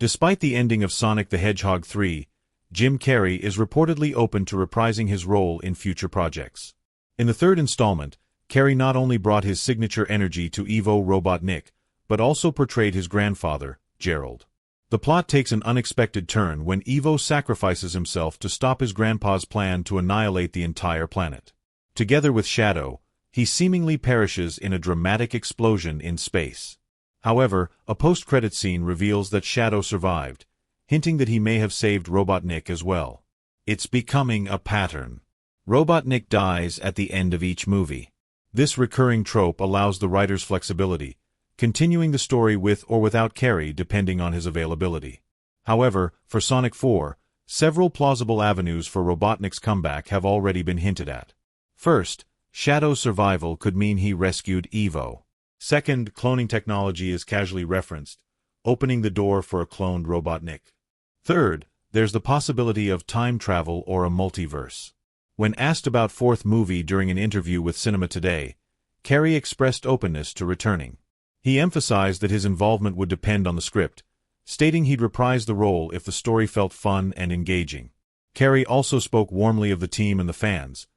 Despite the ending of Sonic the Hedgehog 3, Jim Carrey is reportedly open to reprising his role in future projects. In the third installment, Carrey not only brought his signature energy to Evo Robotnik, but also portrayed his grandfather, Gerald. The plot takes an unexpected turn when Evo sacrifices himself to stop his grandpa's plan to annihilate the entire planet. Together with Shadow, he seemingly perishes in a dramatic explosion in space. However, a post-credit scene reveals that Shadow survived, hinting that he may have saved Robotnik as well. It's becoming a pattern. Robotnik dies at the end of each movie. This recurring trope allows the writer's flexibility, continuing the story with or without Carrey depending on his availability. However, for Sonic 4, several plausible avenues for Robotnik's comeback have already been hinted at. First, Shadow's survival could mean he rescued Evo. Second, cloning technology is casually referenced, opening the door for a cloned Robotnik. Third, there's the possibility of time travel or a multiverse. When asked about fourth movie during an interview with Cinema Today, Carrey expressed openness to returning. He emphasized that his involvement would depend on the script, stating he'd reprise the role if the story felt fun and engaging. Carrey also spoke warmly of the team and the fans,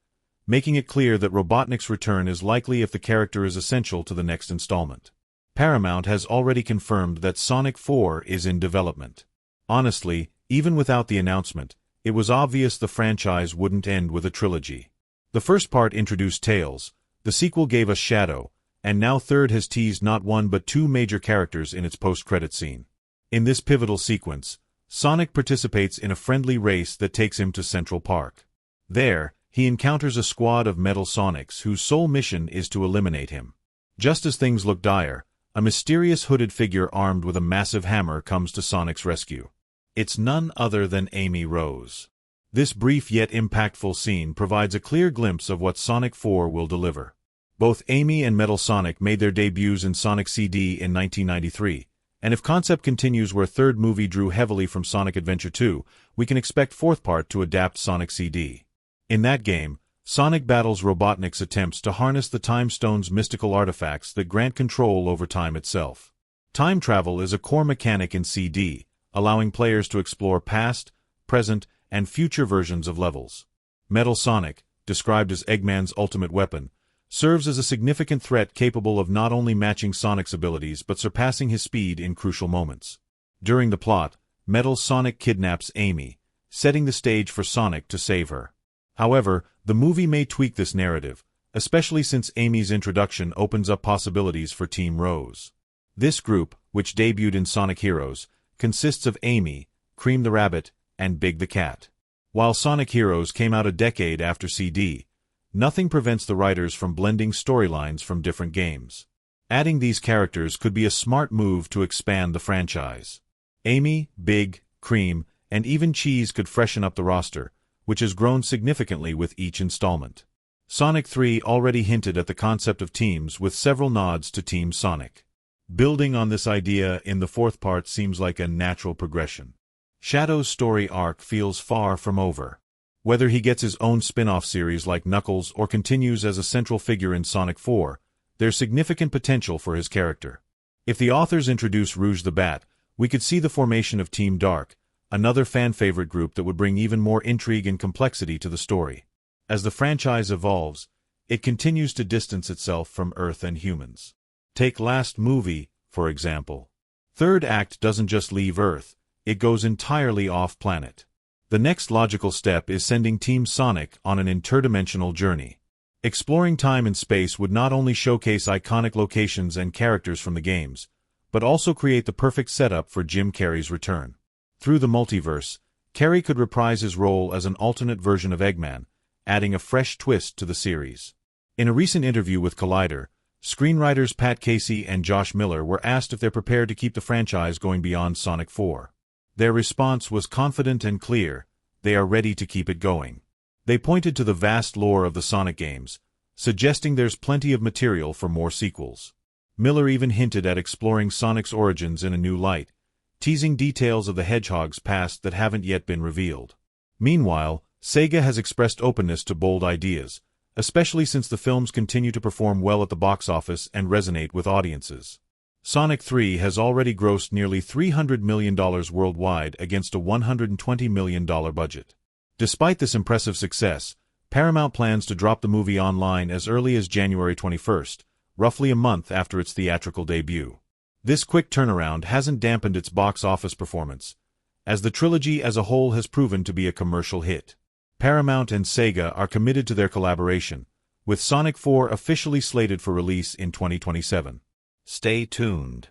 making it clear that Robotnik's return is likely if the character is essential to the next installment. Paramount has already confirmed that Sonic 4 is in development. Honestly, even without the announcement, it was obvious the franchise wouldn't end with a trilogy. The first part introduced Tails, the sequel gave us Shadow, and now third has teased not one but two major characters in its post-credit scene. In this pivotal sequence, Sonic participates in a friendly race that takes him to Central Park. There, he encounters a squad of Metal Sonics whose sole mission is to eliminate him. Just as things look dire, a mysterious hooded figure armed with a massive hammer comes to Sonic's rescue. It's none other than Amy Rose. This brief yet impactful scene provides a clear glimpse of what Sonic 4 will deliver. Both Amy and Metal Sonic made their debuts in Sonic CD in 1993, and if concept continues where third movie drew heavily from Sonic Adventure 2, we can expect fourth part to adapt Sonic CD. In that game, Sonic battles Robotnik's attempts to harness the Time Stone's mystical artifacts that grant control over time itself. Time travel is a core mechanic in CD, allowing players to explore past, present, and future versions of levels. Metal Sonic, described as Eggman's ultimate weapon, serves as a significant threat capable of not only matching Sonic's abilities but surpassing his speed in crucial moments. During the plot, Metal Sonic kidnaps Amy, setting the stage for Sonic to save her. However, the movie may tweak this narrative, especially since Amy's introduction opens up possibilities for Team Rose. This group, which debuted in Sonic Heroes, consists of Amy, Cream the Rabbit, and Big the Cat. While Sonic Heroes came out a decade after CD, nothing prevents the writers from blending storylines from different games. Adding these characters could be a smart move to expand the franchise. Amy, Big, Cream, and even Cheese could freshen up the roster, which has grown significantly with each installment. Sonic 3 already hinted at the concept of teams with several nods to Team Sonic. Building on this idea in the fourth part seems like a natural progression. Shadow's story arc feels far from over. Whether he gets his own spin-off series like Knuckles or continues as a central figure in Sonic 4, there's significant potential for his character. If the authors introduce Rouge the Bat, we could see the formation of Team Dark, another fan-favorite group that would bring even more intrigue and complexity to the story. As the franchise evolves, it continues to distance itself from Earth and humans. Take last movie, for example. Third act doesn't just leave Earth, it goes entirely off-planet. The next logical step is sending Team Sonic on an interdimensional journey. Exploring time and space would not only showcase iconic locations and characters from the games, but also create the perfect setup for Jim Carrey's return. Through the multiverse, Carrey could reprise his role as an alternate version of Eggman, adding a fresh twist to the series. In a recent interview with Collider, screenwriters Pat Casey and Josh Miller were asked if they're prepared to keep the franchise going beyond Sonic 4. Their response was confident and clear: they are ready to keep it going. They pointed to the vast lore of the Sonic games, suggesting there's plenty of material for more sequels. Miller even hinted at exploring Sonic's origins in a new light, teasing details of the Hedgehog's past that haven't yet been revealed. Meanwhile, Sega has expressed openness to bold ideas, especially since the films continue to perform well at the box office and resonate with audiences. Sonic 3 has already grossed nearly $300 million worldwide against a $120 million budget. Despite this impressive success, Paramount plans to drop the movie online as early as January 21st, roughly a month after its theatrical debut. This quick turnaround hasn't dampened its box office performance, as the trilogy as a whole has proven to be a commercial hit. Paramount and Sega are committed to their collaboration, with Sonic 4 officially slated for release in 2027. Stay tuned.